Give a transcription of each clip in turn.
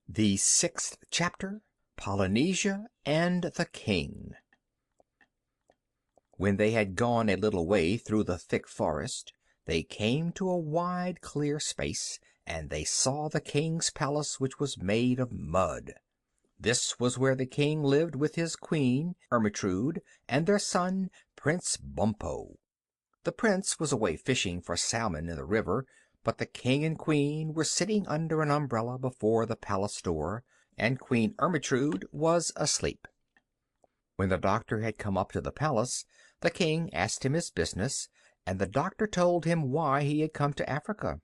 The sixth chapter, Polynesia and the King. When they had gone a little way through the thick forest, they came to a wide, clear space, and they saw the king's palace, which was made of mud. This was where the king lived with his queen, Ermentrude, and their son, Prince Bumpo. The prince was away fishing for salmon in the river, but the king and queen were sitting under an umbrella before the palace door, and Queen Ermentrude was asleep. When the doctor had come up to the palace, the king asked him his business, and the doctor told him why he had come to Africa.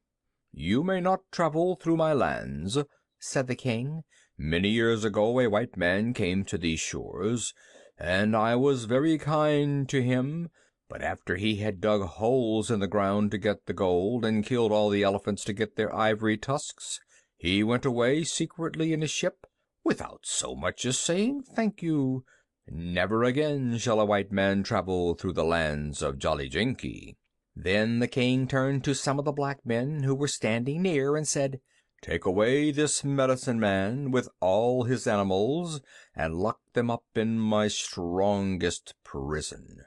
"You may not travel through my lands," said the king. "Many years ago a white man came to these shores, and I was very kind to him. But after he had dug holes in the ground to get the gold, and killed all the elephants to get their ivory tusks, he went away secretly in a ship, without so much as saying thank you. Never again shall a white man travel through the lands of Jolly Jinky." Then the king turned to some of the black men who were standing near and said, "Take away this medicine man with all his animals, and lock them up in my strongest prison."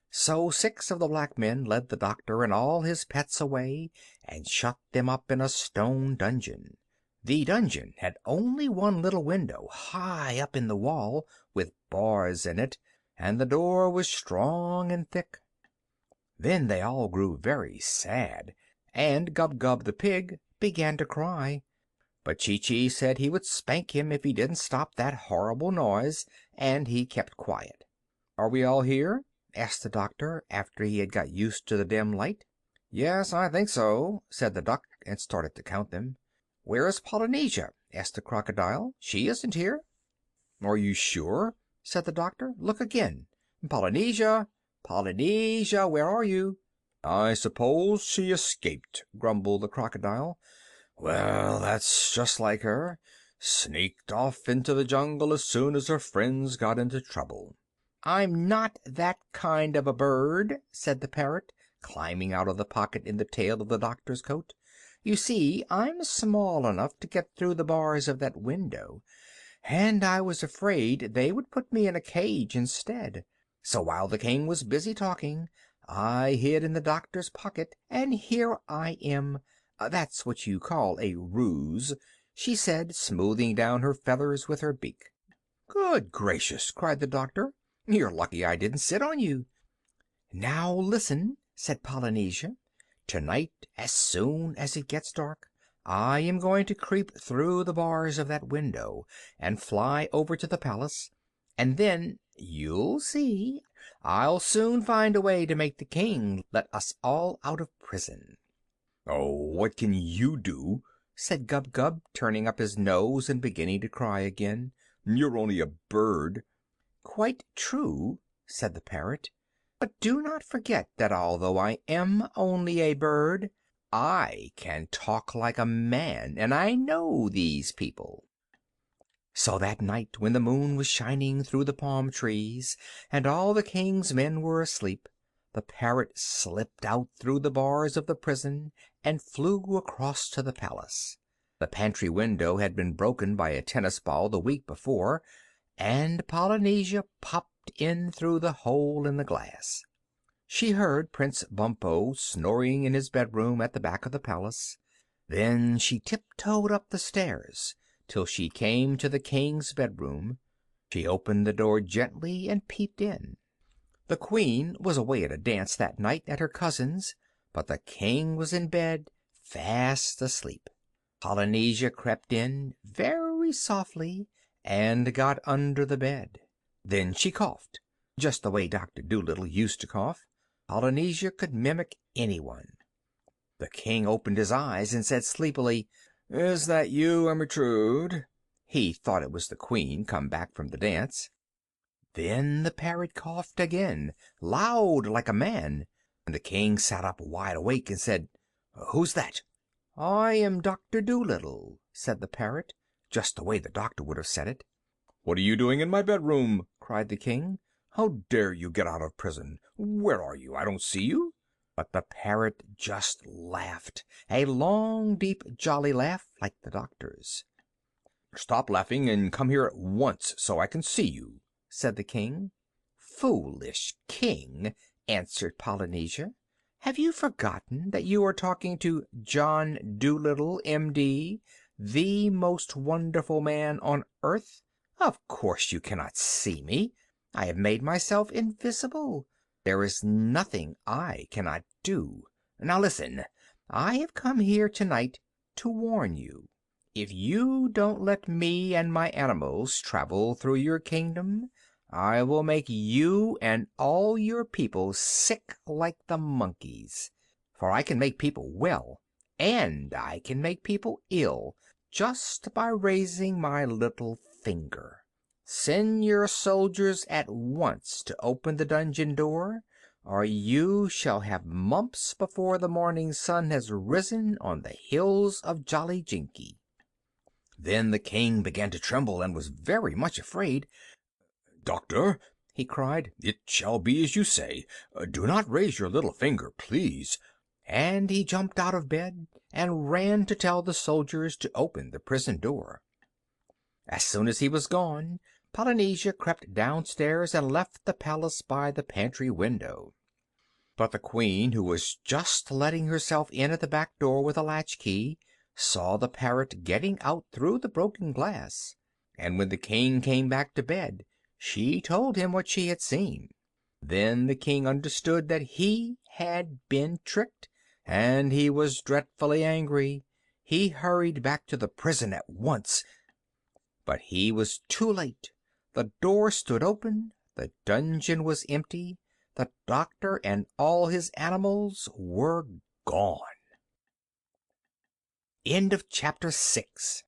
So 6 of the black men led the doctor and all his pets away, and shut them up in a stone dungeon. The dungeon had only one little window high up in the wall, with bars in it, and the door was strong and thick. Then they all grew very sad, and Gub-Gub the pig began to cry. But Chee-Chee said he would spank him if he didn't stop that horrible noise, and he kept quiet. "Are we all here?" asked the doctor, after he had got used to the dim light. "Yes, I think so," said the duck, and started to count them. "Where is Polynesia?" asked the crocodile. "She isn't here." "Are you sure?" said the doctor. "Look again. Polynesia! Polynesia, where are you?" "I suppose she escaped," grumbled the crocodile. "Well, that's just like her. Sneaked off into the jungle as soon as her friends got into trouble." "I'm not that kind of a bird," said the parrot, climbing out of the pocket in the tail of the doctor's coat. "You see, I'm small enough to get through the bars of that window, and I was afraid they would put me in a cage instead. So while the king was busy talking, I hid in the doctor's pocket, and here I am. That's what you call a ruse," she said, smoothing down her feathers with her beak. "Good gracious!" cried the doctor. "You're lucky I didn't sit on you." "Now listen," said Polynesia. "Tonight, as soon as it gets dark, I am going to creep through the bars of that window and fly over to the palace, and then, you'll see, I'll soon find a way to make the king let us all out of prison." "Oh, what can you do?" said Gub-Gub, turning up his nose and beginning to cry again. "You're only a bird." "Quite true," said the parrot. "But do not forget that although I am only a bird, I can talk like a man, and I know these people." So that night, when the moon was shining through the palm trees and all the king's men were asleep, the parrot slipped out through the bars of the prison and flew across to the palace. The pantry window had been broken by a tennis ball the week before, and Polynesia popped in through the hole in the glass. She heard Prince Bumpo snoring in his bedroom at the back of the palace. Then she tiptoed up the stairs till she came to the king's bedroom. She opened the door gently and peeped in. The queen was away at a dance that night at her cousin's, but the king was in bed, fast asleep. Polynesia crept in very softly and got under the bed. Then she coughed, just the way Dr. Dolittle used to cough. Polynesia could mimic anyone. The king opened his eyes and said sleepily, "Is that you, Ermentrude?" He thought it was the queen come back from the dance. Then the parrot coughed again, loud like a man, and the king sat up wide awake and said, "Who's that?" "I am Dr. Dolittle," said the parrot, just the way the doctor would have said it. "What are you doing in my bedroom?" cried the king. "How dare you get out of prison? Where are you? I don't see you." But the parrot just laughed, a long, deep, jolly laugh like the doctor's. "Stop laughing and come here at once so I can see you," said the king. "Foolish king," answered Polynesia, "have you forgotten that you are talking to John Dolittle, M.D., the most wonderful man on earth? Of course you cannot see me. I have made myself invisible. There is nothing I cannot do. Now listen. I have come here tonight to warn you. If you don't let me and my animals travel through your kingdom, I will make you and all your people sick like the monkeys. For I can make people well, and I can make people ill, just by raising my little finger. Send your soldiers at once to open the dungeon door, or you shall have mumps before the morning sun has risen on the hills of Jolly Jinky." Then the king began to tremble and was very much afraid. "Doctor," he cried, "it shall be as you say. Do not raise your little finger, please." And he jumped out of bed and ran to tell the soldiers to open the prison door. As soon as he was gone, Polynesia crept downstairs and left the palace by the pantry window. But the queen, who was just letting herself in at the back door with a latchkey, saw the parrot getting out through the broken glass, and when the king came back to bed she told him what she had seen. Then the king understood that he had been tricked, and he was dreadfully angry. He hurried back to the prison at once, but he was too late. The door stood open, the dungeon was empty, the doctor and all his animals were gone. End of chapter 6.